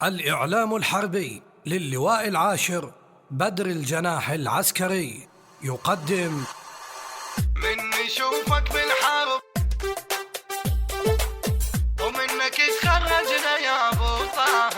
الإعلام الحربي للواء العاشر بدر الجناح العسكري يقدم من نشوفك بالحرب ومنك تخرجنا يا ابو طه،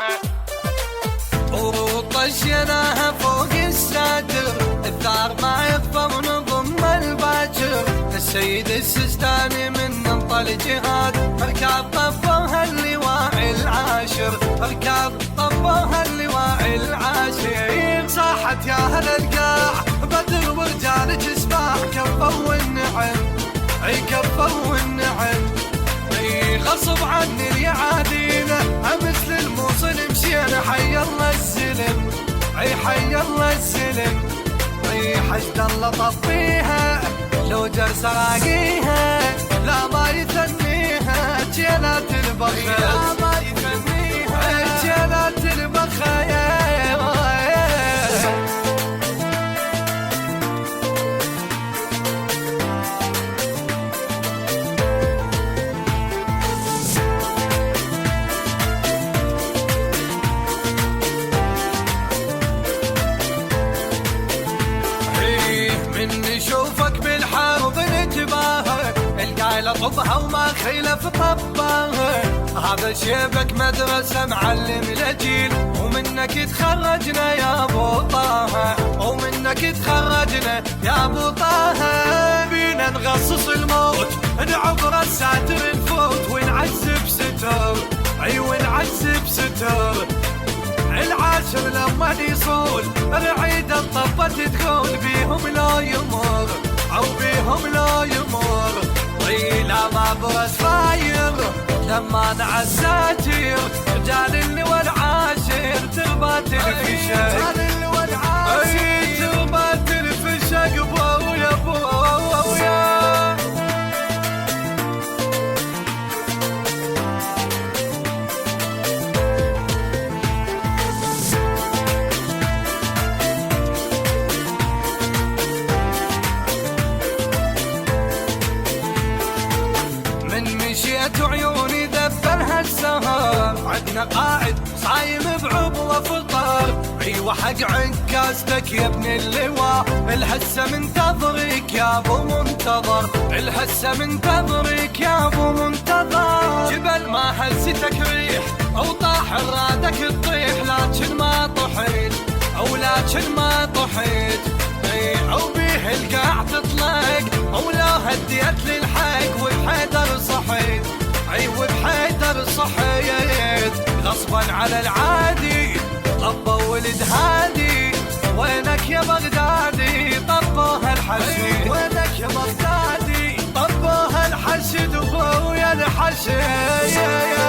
وطشيناها فوق الساتر، الثار ما يخفى ونضم الباكر، السيد السيستاني من انطل جهاد، ركاب طبوها اللواء العاشر، ركاب طبوها اللواء العاشر، صاحت يا اهل القاع بدر ورجال جسباح كفوا النعم، اي كفوا النعم، اي غصب عني اليعادينا امس للموصل مشينا، حي الله الزلم، اي حي الله الزلم، اي حشد الله طفيها لو جر سراقيها، لا ما يثنيها جيلات البخيل، لا ما يثنيها جيلات البخيل. نشوفك بالحرب نتباهى، القايلة طبها وما خيلف طباها، هذا شيبك مدرسة معلم لجيل، ومنك تخرجنا يا ابو طه، ومنك تخرجنا يا ابو طه، بينا نغصص الموت نعبر الساتر نفوت ونعذب ستر، اي ونعذب ستر، العاشر لما يصول رعيد الطبة تدخل بيهم لا يمر، او بيهم لا يمر، طيلة ما برس فاير لما نعساتير، رجال اللواء العاشر تربات الفشق، رجال اللواء العاشر تربات الفشق، بويا بويا. عيوني ذبلها السهر، عدنا قاعد صايم بعبوة فطر، ايوه حق عكازتك يا ابن اللواء، الحسه منتظرك يا ابو منتظر، الحسه منتظرك يا ابو منتظر، جبل ما هزتك ريح او طاح رادك تطيح، لكن ما طحيت او لكن ما طحيت، او بيه القاع تطلق او لا هديت للحق، وبحيدر صحيت، اي وبحيدر صحيت، غصبا على العادي طبوا ولد هادي، وينك يا بغدادي طبوها الحشد، وينك يا بغدادي طبوها الحشد، وبويا الحشد.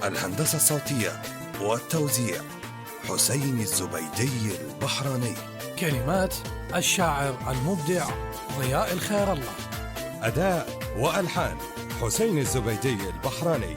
الهندسة الصوتية والتوزيع حسين الزبيدي البحراني، كلمات الشاعر المبدع ضياء الخير الله، أداء وألحان حسين الزبيدي البحراني.